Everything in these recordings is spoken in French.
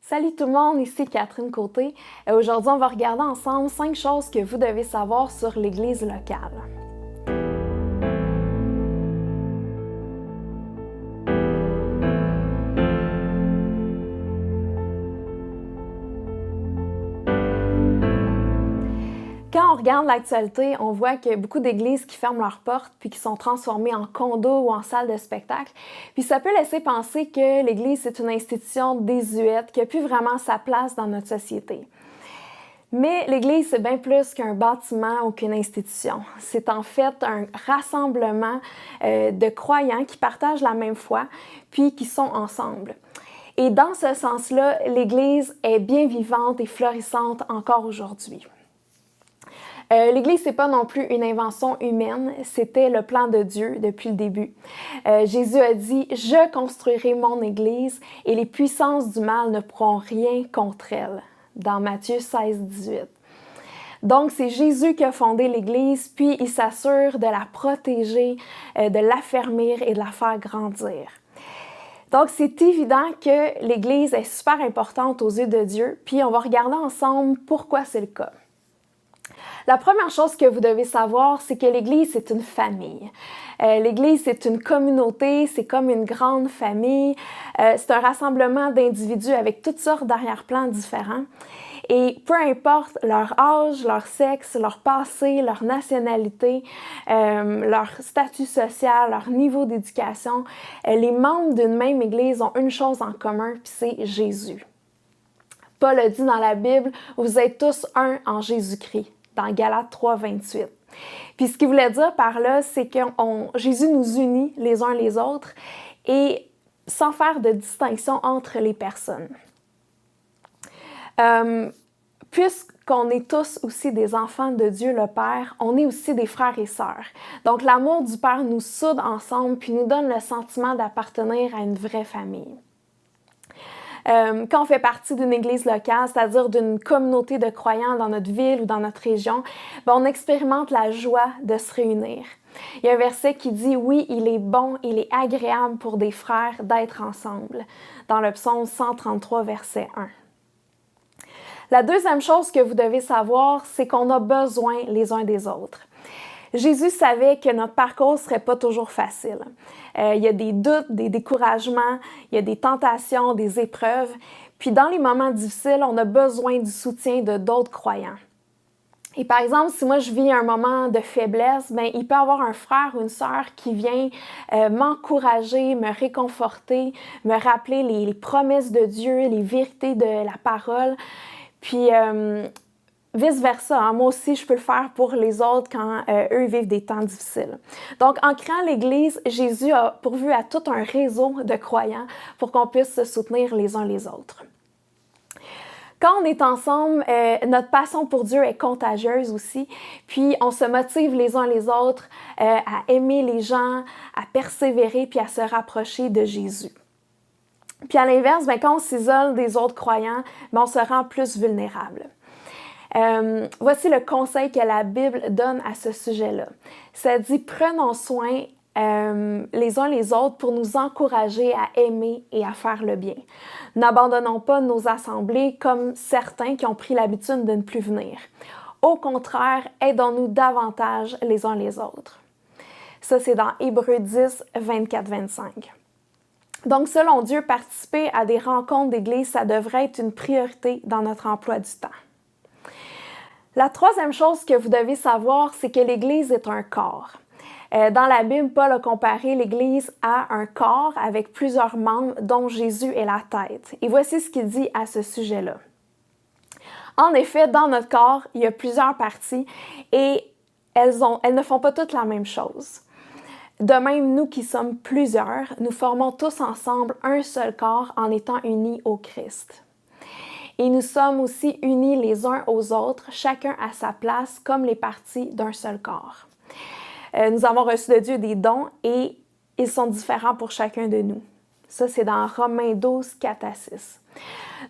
Salut tout le monde, ici Catherine Côté. Aujourd'hui, on va regarder ensemble 5 choses que vous devez savoir sur l'Église locale. Quand on regarde l'actualité, on voit qu'il y a beaucoup d'églises qui ferment leurs portes puis qui sont transformées en condos ou en salles de spectacle. Puis ça peut laisser penser que l'Église est une institution désuète, qui n'a plus vraiment sa place dans notre société. Mais l'Église, c'est bien plus qu'un bâtiment ou qu'une institution. C'est en fait un rassemblement de croyants qui partagent la même foi puis qui sont ensemble. Et dans ce sens-là, l'Église est bien vivante et florissante encore aujourd'hui. L'Église, c'est pas non plus une invention humaine, c'était le plan de Dieu depuis le début. Jésus a dit « Je construirai mon Église et les puissances du mal ne pourront rien contre elle » dans Matthieu 16, 18. Donc, c'est Jésus qui a fondé l'Église, puis il s'assure de la protéger, de l'affermir et de la faire grandir. Donc, c'est évident que l'Église est super importante aux yeux de Dieu, puis on va regarder ensemble pourquoi c'est le cas. La première chose que vous devez savoir, c'est que l'Église, c'est une famille. L'Église, c'est une communauté, c'est comme une grande famille. C'est un rassemblement d'individus avec toutes sortes d'arrière-plans différents. Et peu importe leur âge, leur sexe, leur passé, leur nationalité, leur statut social, leur niveau d'éducation, les membres d'une même Église ont une chose en commun, puis c'est Jésus. Paul a dit dans la Bible, « Vous êtes tous un en Jésus-Christ ». Dans Galates 3, 28. Puis ce qu'il voulait dire par là, c'est que Jésus nous unit les uns les autres et sans faire de distinction entre les personnes. Puisqu'on est tous aussi des enfants de Dieu le Père, on est aussi des frères et sœurs. Donc l'amour du Père nous soude ensemble puis nous donne le sentiment d'appartenir à une vraie famille. Quand on fait partie d'une église locale, c'est-à-dire d'une communauté de croyants dans notre ville ou dans notre région, on expérimente la joie de se réunir. Il y a un verset qui dit « Oui, il est bon, il est agréable pour des frères d'être ensemble » dans le psaume 133, verset 1. La deuxième chose que vous devez savoir, c'est qu'on a besoin les uns des autres. Jésus savait que notre parcours ne serait pas toujours facile. Il y a des doutes, des découragements, il y a des tentations, des épreuves. Puis dans les moments difficiles, on a besoin du soutien de d'autres croyants. Et par exemple, si moi je vis un moment de faiblesse, il peut y avoir un frère ou une sœur qui vient m'encourager, me réconforter, me rappeler les promesses de Dieu, les vérités de la parole. Puis vice-versa, hein? Moi aussi, je peux le faire pour les autres quand eux vivent des temps difficiles. Donc, en créant l'Église, Jésus a pourvu à tout un réseau de croyants pour qu'on puisse se soutenir les uns les autres. Quand on est ensemble, notre passion pour Dieu est contagieuse aussi, puis on se motive les uns les autres à aimer les gens, à persévérer puis à se rapprocher de Jésus. Puis à l'inverse, quand on s'isole des autres croyants, on se rend plus vulnérable. Voici le conseil que la Bible donne à ce sujet-là. Ça dit « Prenons soin les uns les autres pour nous encourager à aimer et à faire le bien. N'abandonnons pas nos assemblées comme certains qui ont pris l'habitude de ne plus venir. Au contraire, aidons-nous davantage les uns les autres. » Ça, c'est dans Hébreux 10, 24-25. Donc, selon Dieu, participer à des rencontres d'église, ça devrait être une priorité dans notre emploi du temps. La troisième chose que vous devez savoir, c'est que l'Église est un corps. Dans la Bible, Paul a comparé l'Église à un corps avec plusieurs membres dont Jésus est la tête. Et voici ce qu'il dit à ce sujet-là. En effet, dans notre corps, il y a plusieurs parties et elles ne font pas toutes la même chose. De même, nous qui sommes plusieurs, nous formons tous ensemble un seul corps en étant unis au Christ. Et nous sommes aussi unis les uns aux autres, chacun à sa place, comme les parties d'un seul corps. Nous avons reçu de Dieu des dons et ils sont différents pour chacun de nous. Ça, c'est dans Romains 12, 4-6.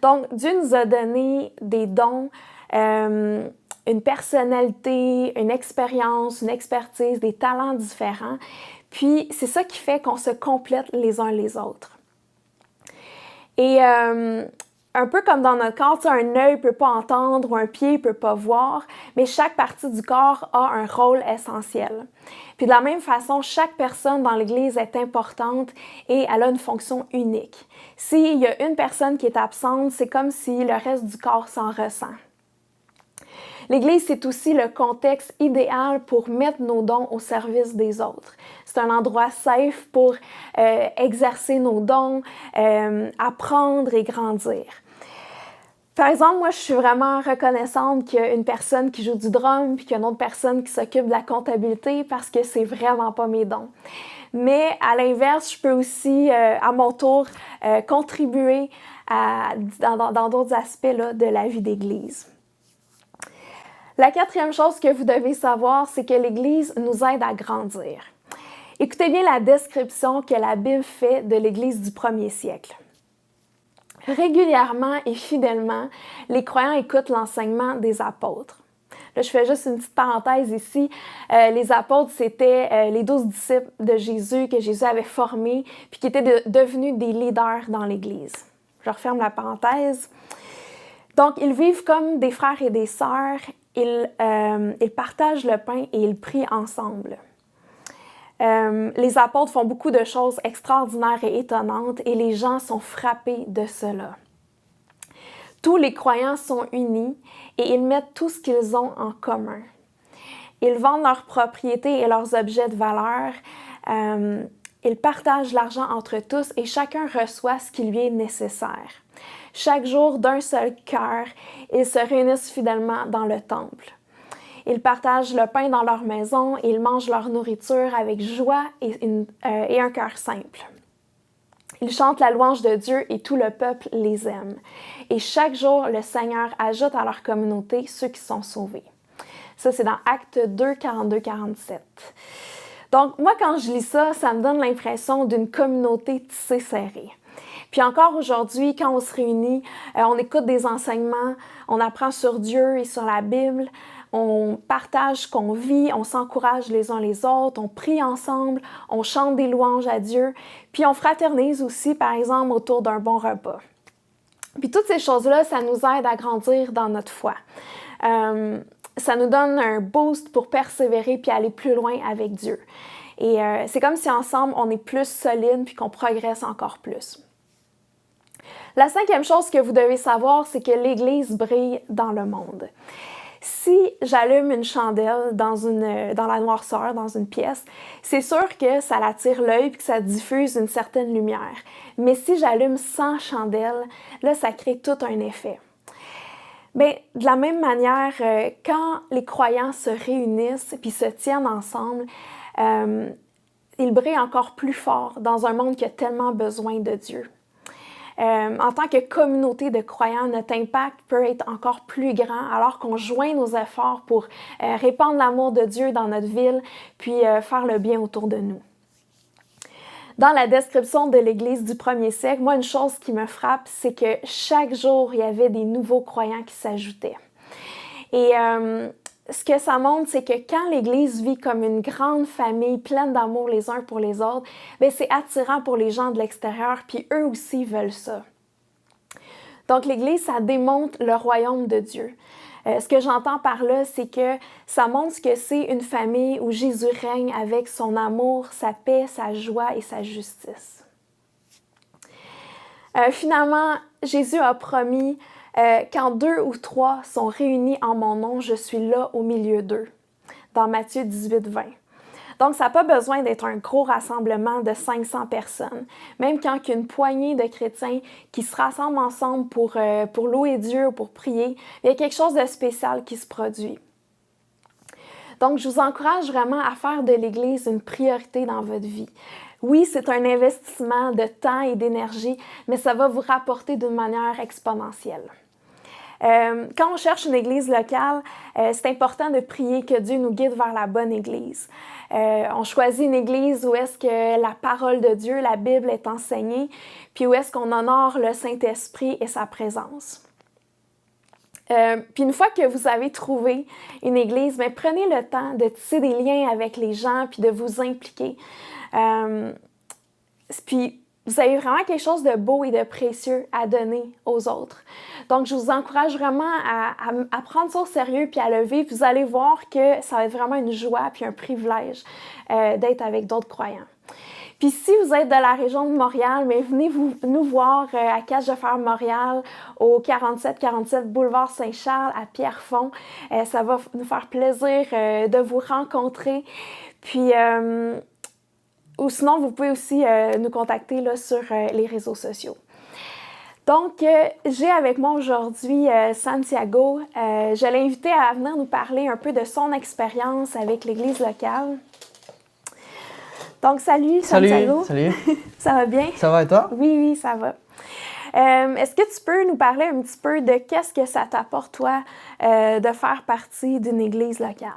Donc, Dieu nous a donné des dons, une personnalité, une expérience, une expertise, des talents différents. Puis, c'est ça qui fait qu'on se complète les uns les autres. Et un peu comme dans notre corps, un œil ne peut pas entendre ou un pied ne peut pas voir, mais chaque partie du corps a un rôle essentiel. Puis de la même façon, chaque personne dans l'Église est importante et elle a une fonction unique. S'il y a une personne qui est absente, c'est comme si le reste du corps s'en ressent. L'Église, c'est aussi le contexte idéal pour mettre nos dons au service des autres. C'est un endroit safe pour exercer nos dons, apprendre et grandir. Par exemple, moi, je suis vraiment reconnaissante qu'il y a une personne qui joue du drum puis qu'il y a une autre personne qui s'occupe de la comptabilité parce que c'est vraiment pas mes dons. Mais à l'inverse, je peux aussi, à mon tour, contribuer dans d'autres aspects là, de la vie d'Église. La quatrième chose que vous devez savoir, c'est que l'Église nous aide à grandir. Écoutez bien la description que la Bible fait de l'Église du premier siècle. Régulièrement et fidèlement, les croyants écoutent l'enseignement des apôtres. Là, je fais juste une petite parenthèse ici. Les apôtres, c'était les 12 disciples de Jésus que Jésus avait formés puis qui étaient devenus des leaders dans l'Église. Je referme la parenthèse. Donc, ils vivent comme des frères et des sœurs. Ils partagent le pain et ils prient ensemble. Les apôtres font beaucoup de choses extraordinaires et étonnantes et les gens sont frappés de cela. Tous les croyants sont unis et ils mettent tout ce qu'ils ont en commun. Ils vendent leurs propriétés et leurs objets de valeur. Ils partagent l'argent entre tous et chacun reçoit ce qui lui est nécessaire. Chaque jour, d'un seul cœur, ils se réunissent fidèlement dans le temple. Ils partagent le pain dans leur maison et ils mangent leur nourriture avec joie et un cœur simple. Ils chantent la louange de Dieu et tout le peuple les aime. Et chaque jour, le Seigneur ajoute à leur communauté ceux qui sont sauvés. Ça, c'est dans Actes 2, 42-47. Donc, moi, quand je lis ça, ça me donne l'impression d'une communauté tissée serrée. Puis encore aujourd'hui, quand on se réunit, on écoute des enseignements, on apprend sur Dieu et sur la Bible, on partage ce qu'on vit, on s'encourage les uns les autres, on prie ensemble, on chante des louanges à Dieu, puis on fraternise aussi, par exemple, autour d'un bon repas. Puis toutes ces choses-là, ça nous aide à grandir dans notre foi. Ça nous donne un boost pour persévérer puis aller plus loin avec Dieu. Et c'est comme si ensemble, on est plus solide puis qu'on progresse encore plus. La cinquième chose que vous devez savoir, c'est que l'Église brille dans le monde. Si j'allume une chandelle dans la noirceur, dans une pièce, c'est sûr que ça attire l'œil et que ça diffuse une certaine lumière. Mais si j'allume 100 chandelles, là, ça crée tout un effet. Bien, de la même manière, quand les croyants se réunissent puis se tiennent ensemble, ils brillent encore plus fort dans un monde qui a tellement besoin de Dieu. En tant que communauté de croyants, notre impact peut être encore plus grand alors qu'on joint nos efforts pour répandre l'amour de Dieu dans notre ville puis faire le bien autour de nous. Dans la description de l'Église du premier siècle, moi, une chose qui me frappe, c'est que chaque jour, il y avait des nouveaux croyants qui s'ajoutaient. Et ce que ça montre, c'est que quand l'Église vit comme une grande famille pleine d'amour les uns pour les autres, bien, c'est attirant pour les gens de l'extérieur, puis eux aussi veulent ça. Donc l'Église, ça démontre le royaume de Dieu. Ce que j'entends par là, c'est que ça montre ce que c'est une famille où Jésus règne avec son amour, sa paix, sa joie et sa justice. Finalement, Jésus a promis quand 2 ou 3 sont réunis en mon nom, je suis là au milieu d'eux, dans Matthieu 18, 20. Donc, ça n'a pas besoin d'être un gros rassemblement de 500 personnes. Même quand il y a une poignée de chrétiens qui se rassemblent ensemble pour louer Dieu ou pour prier, il y a quelque chose de spécial qui se produit. Donc, je vous encourage vraiment à faire de l'Église une priorité dans votre vie. Oui, c'est un investissement de temps et d'énergie, mais ça va vous rapporter d'une manière exponentielle. Quand on cherche une église locale, c'est important de prier que Dieu nous guide vers la bonne église. On choisit une église où est-ce que la parole de Dieu, la Bible est enseignée, puis où est-ce qu'on honore le Saint-Esprit et sa présence. Puis une fois que vous avez trouvé une église, bien, prenez le temps de tisser des liens avec les gens puis de vous impliquer. Puis vous avez vraiment quelque chose de beau et de précieux à donner aux autres. Donc, je vous encourage vraiment à prendre ça au sérieux puis à le vivre. Vous allez voir que ça va être vraiment une joie puis un privilège d'être avec d'autres croyants. Puis si vous êtes de la région de Montréal, mais venez nous voir à Cache de Fer Montréal, au 4747 Boulevard Saint-Charles, à Pierrefonds. Ça va nous faire plaisir de vous rencontrer. Puis, ou sinon, vous pouvez aussi nous contacter là, sur les réseaux sociaux. Donc, j'ai avec moi aujourd'hui Santiago. Je l'ai invité à venir nous parler un peu de son expérience avec l'Église locale. Donc, salut Santiago. Salut. Ça va bien? Ça va et toi? Oui, ça va. Est-ce que tu peux nous parler un petit peu de qu'est-ce que ça t'apporte, toi, de faire partie d'une église locale?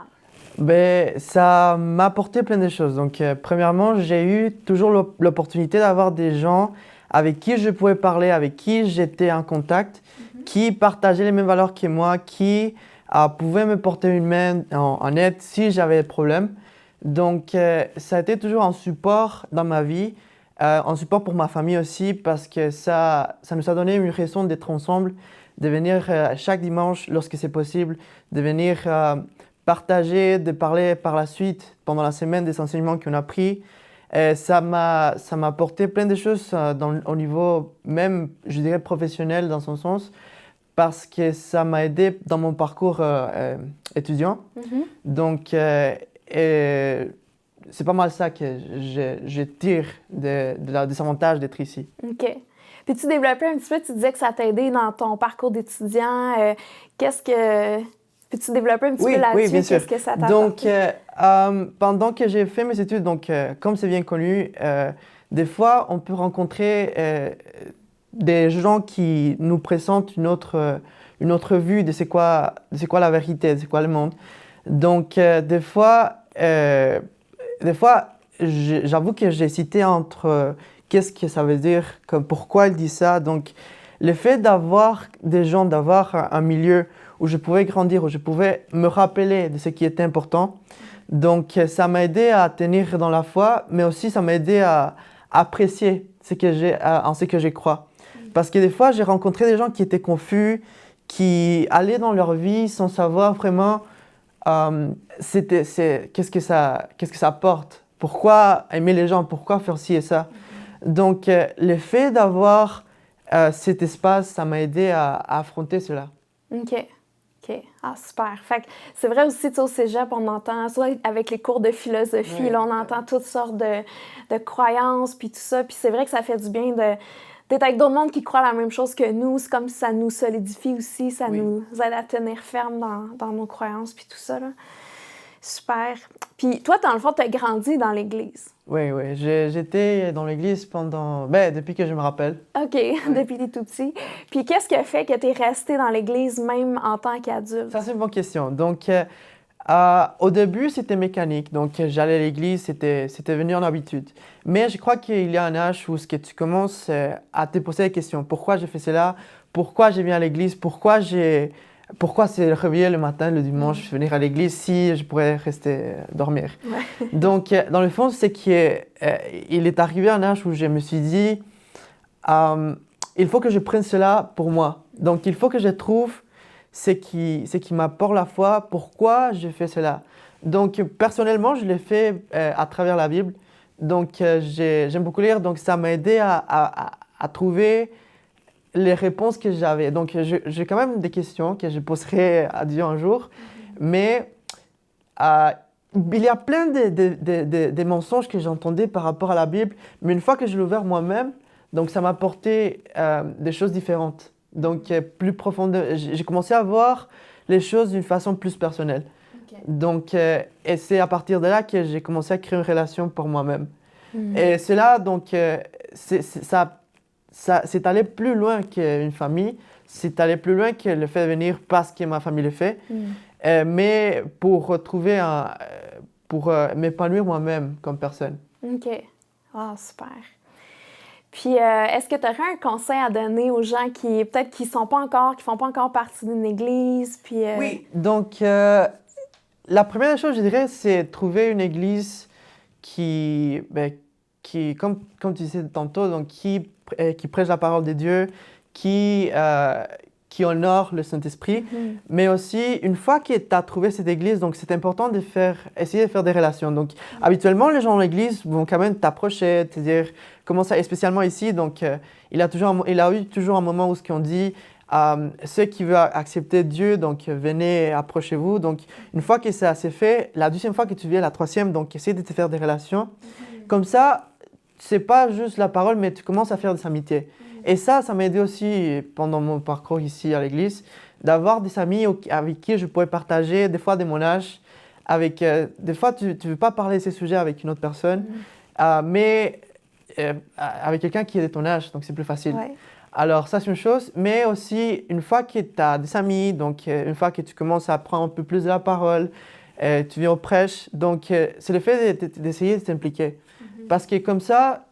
Ben, ça m'a apporté plein de choses. Donc, premièrement, j'ai eu toujours l'opportunité d'avoir des gens avec qui je pouvais parler, avec qui j'étais en contact, qui partageaient les mêmes valeurs que moi, qui pouvaient me porter une main en aide si j'avais des problèmes. Donc, ça a été toujours un support dans ma vie, un support pour ma famille aussi, parce que ça nous a donné une raison d'être ensemble, de venir chaque dimanche lorsque c'est possible, de venir partager, de parler par la suite pendant la semaine des enseignements qu'on a pris. Ça m'a apporté plein de choses au niveau même, je dirais, professionnel dans son sens, parce que ça m'a aidé dans mon parcours étudiant. Donc, et c'est pas mal ça que je tire des avantages d'être ici. OK. Puis tu développais un petit peu, tu disais que ça t'a aidé dans ton parcours d'étudiant. Peux-tu développer un petit peu là-dessus? Oui, bien sûr. Qu'est-ce que ça t'a Donc, apporté? pendant que j'ai fait mes études, comme c'est bien connu, des fois, on peut rencontrer des gens qui nous présentent une autre vue de c'est quoi la vérité, de c'est quoi le monde. Donc, des fois, j'avoue que j'ai hésité entre qu'est-ce que ça veut dire, comme pourquoi il dit ça. Donc, le fait d'avoir des gens, d'avoir un milieu où je pouvais grandir, où je pouvais me rappeler de ce qui était important. Donc, ça m'a aidé à tenir dans la foi, mais aussi ça m'a aidé à apprécier en ce que je crois. Parce que des fois, j'ai rencontré des gens qui étaient confus, qui allaient dans leur vie sans savoir vraiment qu'est-ce que ça apporte, pourquoi aimer les gens, pourquoi faire ci et ça. Donc, le fait d'avoir cet espace, ça m'a aidé à affronter cela. OK. Ah, super. Fait que c'est vrai aussi, tu sais, au cégep, on entend, soit avec les cours de philosophie, Oui. là, on entend toutes sortes de croyances, puis tout ça. Puis c'est vrai que ça fait du bien d'être avec d'autres mondes qui croient la même chose que nous. C'est comme si ça nous solidifie aussi, ça nous aide à tenir ferme dans nos croyances, puis tout ça, là. Super. Puis toi, dans le fond, tu as grandi dans l'Église. Oui. J'étais dans l'Église depuis que je me rappelle. OK, depuis que tu es tout petit. Puis qu'est-ce qui a fait que tu es resté dans l'Église même en tant qu'adulte? Ça, c'est une bonne question. Donc, au début, c'était mécanique. Donc, j'allais à l'église, c'était venu en habitude. Mais je crois qu'il y a un âge où tu commences à te poser des questions. Pourquoi j'ai fait cela? Pourquoi je viens à l'église? Pourquoi c'est réveiller le matin, le dimanche, venir à l'église si je pourrais rester dormir? Ouais. Donc, dans le fond, c'est qu'il est arrivé un âge où je me suis dit, il faut que je prenne cela pour moi. Donc, il faut que je trouve ce qui m'apporte la foi, pourquoi je fais cela. Donc, personnellement, je l'ai fait à travers la Bible. Donc, j'aime beaucoup lire. Donc, ça m'a aidé à trouver les réponses que j'avais. Donc, j'ai quand même des questions que je poserai à Dieu un jour. Mais il y a plein de mensonges que j'entendais par rapport à la Bible. Mais une fois que je l'ai ouvert moi-même, donc ça m'a apporté des choses différentes. Donc, plus profonde. J'ai commencé à voir les choses d'une façon plus personnelle. Okay. Donc, et c'est à partir de là que j'ai commencé à créer une relation pour moi-même. Et c'est là, donc, c'est allé plus loin qu'une famille. C'est allé plus loin que le fait de venir parce que ma famille le fait. Mais pour retrouver pour m'épanouir moi-même comme personne. OK. Ah, super. Puis, est-ce que tu aurais un conseil à donner aux gens qui font pas encore partie d'une église? Puis, Oui, donc la première chose, je dirais, c'est trouver une église qui comme tu disais tantôt, donc qui prêche la parole de Dieu, qui honore le Saint-Esprit. Mais aussi, une fois que tu as trouvé cette église, donc c'est important essayer de faire des relations. Donc, habituellement, les gens dans l'église vont quand même t'approcher, te dire comment ça, et spécialement ici, donc il a eu toujours un moment où ce qu'on dit, ceux qui veulent accepter Dieu, donc venez, approchez-vous. Donc, une fois que ça s'est fait, la deuxième fois que tu viens, la troisième, donc essaye de te faire des relations. Comme ça, c'est pas juste la parole, mais tu commences à faire des amitiés. Et ça m'a aidé aussi pendant mon parcours ici à l'église, d'avoir des amis avec qui je pouvais partager, des fois de mon âge. Des fois, tu ne veux pas parler de ces sujets avec une autre personne, mais avec quelqu'un qui est de ton âge, donc c'est plus facile. Ouais. Alors ça, c'est une chose, mais aussi, une fois que tu as des amis, donc une fois que tu commences à prendre un peu plus de la parole, tu viens au prêche, donc c'est le fait d'essayer de t'impliquer. Parce que comme ça,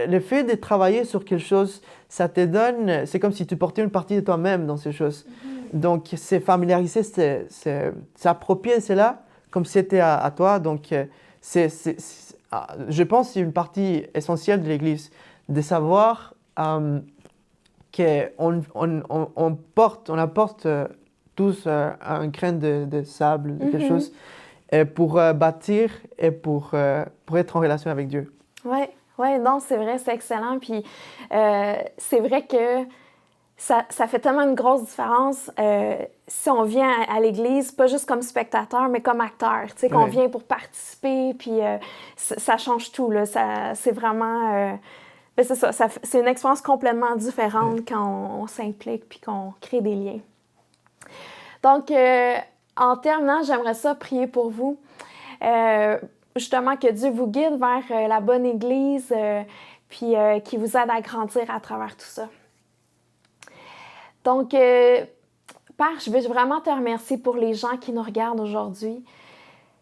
le fait de travailler sur quelque chose, ça te donne, c'est comme si tu portais une partie de toi-même dans ces choses. Donc c'est familiariser, c'est s'approprier cela comme si c'était à toi. Donc je pense que c'est une partie essentielle de l'Église, de savoir qu'on apporte tous un grain de sable, de quelque chose, pour bâtir et pour être en relation avec Dieu. Oui, non, c'est vrai, c'est excellent. Puis c'est vrai que ça fait tellement une grosse différence si on vient à l'Église, pas juste comme spectateur, mais comme acteur. Tu sais, qu'on vient pour participer, puis ça change tout, là. C'est vraiment... c'est ça, c'est une expérience complètement différente quand on s'implique puis qu'on crée des liens. Donc, en terminant, j'aimerais ça prier pour vous. Justement, que Dieu vous guide vers la bonne Église, puis qui vous aide à grandir à travers tout ça. Donc, Père, je veux vraiment te remercier pour les gens qui nous regardent aujourd'hui.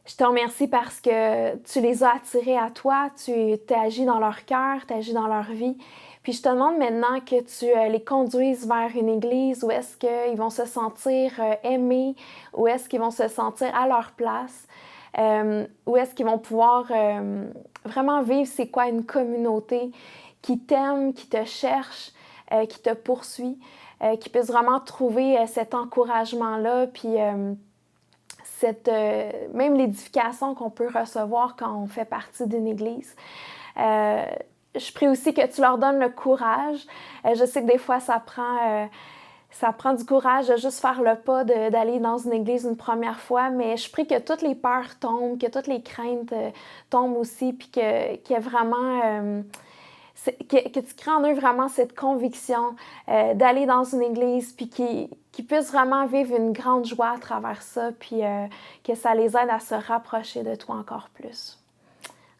Je te remercie parce que tu les as attirés à toi, tu t'es agi dans leur cœur, tu agis dans leur vie. Puis je te demande maintenant que tu les conduises vers une église où est-ce qu'ils vont se sentir aimés, où est-ce qu'ils vont se sentir à leur place, où est-ce qu'ils vont pouvoir vraiment vivre c'est quoi une communauté qui t'aime, qui te cherche, qui te poursuit, qui puisse vraiment trouver cet encouragement-là, puis même l'édification qu'on peut recevoir quand on fait partie d'une église. Je prie aussi que tu leur donnes le courage. Je sais que des fois, ça prend du courage de juste faire le pas d'aller dans une église une première fois, mais je prie que toutes les peurs tombent, que toutes les craintes tombent aussi, puis qu'il y ait vraiment... que tu crées en eux vraiment cette conviction d'aller dans une église, puis qu'ils puissent vraiment vivre une grande joie à travers ça, puis que ça les aide à se rapprocher de toi encore plus.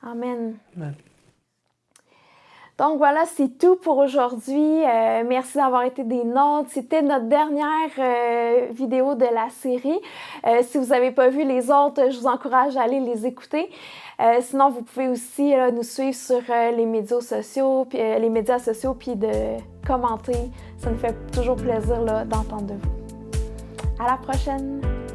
Amen. Amen. Donc voilà, c'est tout pour aujourd'hui. Merci d'avoir été des nôtres. C'était notre dernière vidéo de la série. Si vous n'avez pas vu les autres, je vous encourage à aller les écouter. Sinon, vous pouvez aussi nous suivre sur les médias sociaux, puis de commenter. Ça nous fait toujours plaisir d'entendre de vous. À la prochaine!